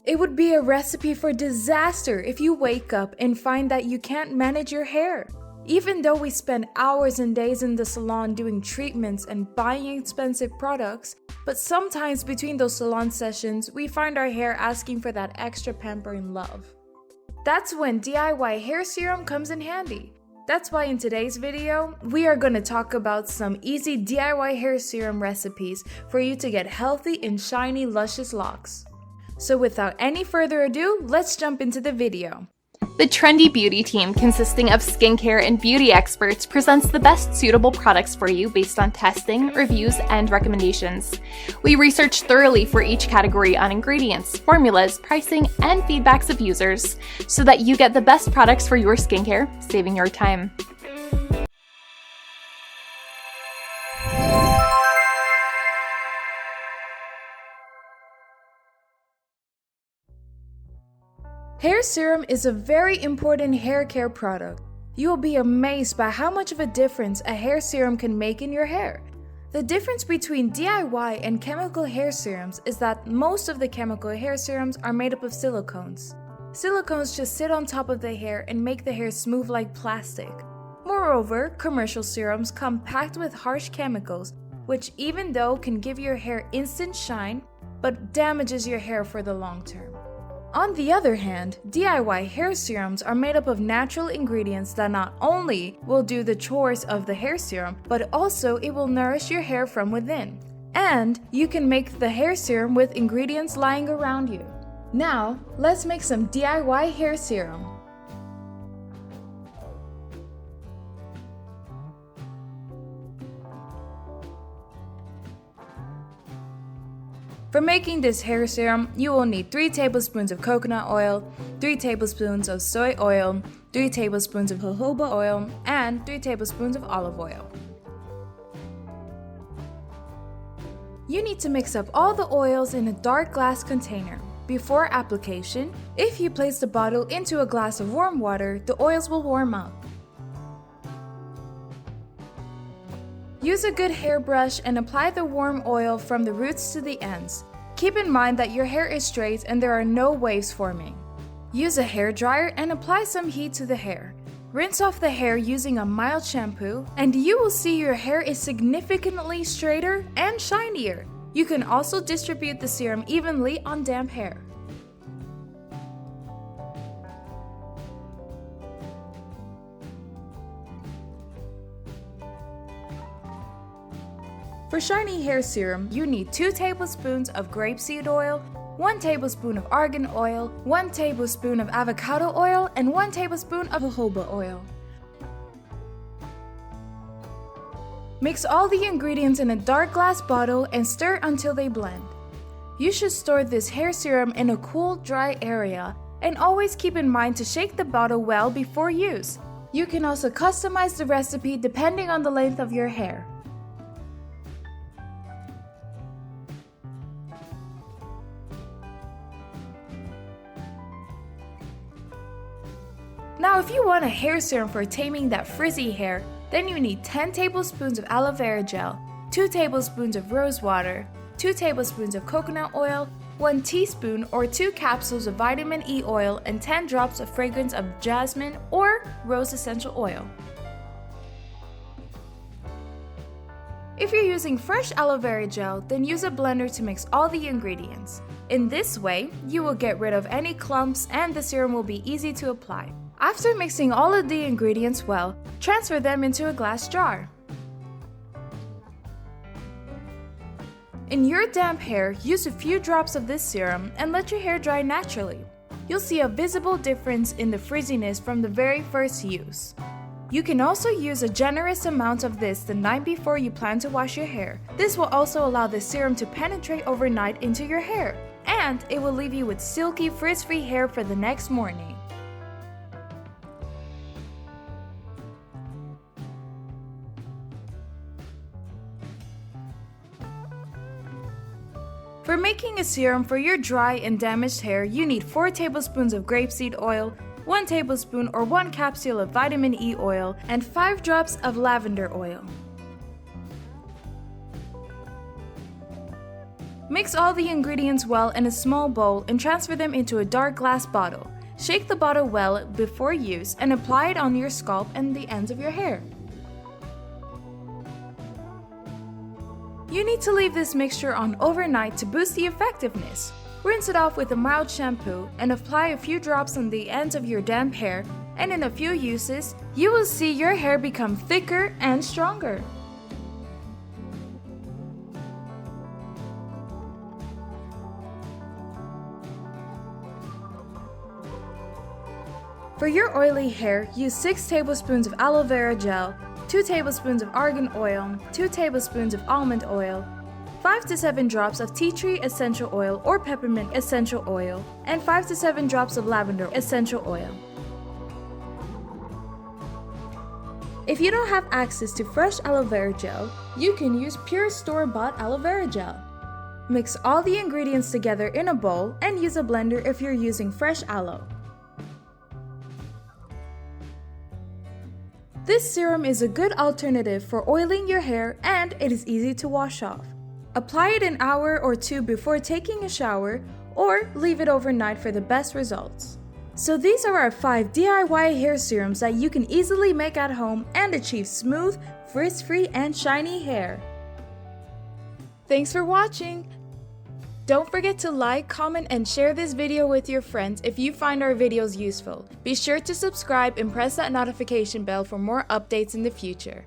It would be a recipe for disaster if you wake up and find that you can't manage your hair. Even though we spend hours and days in the salon doing treatments and buying expensive products, but sometimes between those salon sessions, we find our hair asking for that extra pampering love. That's when DIY hair serum comes in handy. That's why in today's video, we are going to talk about some easy DIY hair serum recipes for you to get healthy and shiny, luscious locks. So without any further ado, let's jump into the video. The Trendy Beauty team, consisting of skincare and beauty experts, presents the best suitable products for you based on testing, reviews, and recommendations. We research thoroughly for each category on ingredients, formulas, pricing, and feedbacks of users so that you get the best products for your skincare, saving your time. Hair serum is a very important hair care product. You will be amazed by how much of a difference a hair serum can make in your hair. The difference between DIY and chemical hair serums is that most of the chemical hair serums are made up of silicones. Silicones just sit on top of the hair and make the hair smooth like plastic. Moreover, commercial serums come packed with harsh chemicals, which even though can give your hair instant shine, but damages your hair for the long term. On the other hand, DIY hair serums are made up of natural ingredients that not only will do the chores of the hair serum, but also it will nourish your hair from within. And you can make the hair serum with ingredients lying around you. Now, let's make some DIY hair serum. For making this hair serum, you will need 3 tablespoons of coconut oil, 3 tablespoons of soy oil, 3 tablespoons of jojoba oil, and 3 tablespoons of olive oil. You need to mix up all the oils in a dark glass container. Before application, if you place the bottle into a glass of warm water, the oils will warm up. Use a good hairbrush and apply the warm oil from the roots to the ends. Keep in mind that your hair is straight and there are no waves forming. Use a hairdryer and apply some heat to the hair. Rinse off the hair using a mild shampoo, and you will see your hair is significantly straighter and shinier. You can also distribute the serum evenly on damp hair. For shiny hair serum, you need 2 tablespoons of grapeseed oil, 1 tablespoon of argan oil, 1 tablespoon of avocado oil, and 1 tablespoon of jojoba oil. Mix all the ingredients in a dark glass bottle and stir until they blend. You should store this hair serum in a cool, dry area, and always keep in mind to shake the bottle well before use. You can also customize the recipe depending on the length of your hair. Now, if you want a hair serum for taming that frizzy hair, then you need 10 tablespoons of aloe vera gel, 2 tablespoons of rose water, 2 tablespoons of coconut oil, 1 teaspoon or 2 capsules of vitamin E oil, and 10 drops of fragrance of jasmine or rose essential oil. If you're using fresh aloe vera gel, then use a blender to mix all the ingredients. In this way, you will get rid of any clumps and the serum will be easy to apply. After mixing all of the ingredients well, transfer them into a glass jar. In your damp hair, use a few drops of this serum and let your hair dry naturally. You'll see a visible difference in the frizziness from the very first use. You can also use a generous amount of this the night before you plan to wash your hair. This will also allow the serum to penetrate overnight into your hair, and it will leave you with silky, frizz-free hair for the next morning. For making a serum for your dry and damaged hair, you need 4 tablespoons of grapeseed oil, 1 tablespoon or 1 capsule of vitamin E oil, and 5 drops of lavender oil. Mix all the ingredients well in a small bowl and transfer them into a dark glass bottle. Shake the bottle well before use and apply it on your scalp and the ends of your hair. You need to leave this mixture on overnight to boost the effectiveness. Rinse it off with a mild shampoo and apply a few drops on the ends of your damp hair, and in a few uses, you will see your hair become thicker and stronger. For your oily hair, use 6 tablespoons of aloe vera gel, 2 tablespoons of argan oil, 2 tablespoons of almond oil, 5 to 7 drops of tea tree essential oil or peppermint essential oil, and 5 to 7 drops of lavender essential oil. If you don't have access to fresh aloe vera gel, you can use pure store-bought aloe vera gel. Mix all the ingredients together in a bowl and use a blender if you're using fresh aloe. This serum is a good alternative for oiling your hair and it is easy to wash off. Apply it an hour or 2 before taking a shower or leave it overnight for the best results. So these are our 5 DIY hair serums that you can easily make at home and achieve smooth, frizz-free and shiny hair. Thanks for watching! Don't forget to like, comment, and share this video with your friends if you find our videos useful. Be sure to subscribe and press that notification bell for more updates in the future.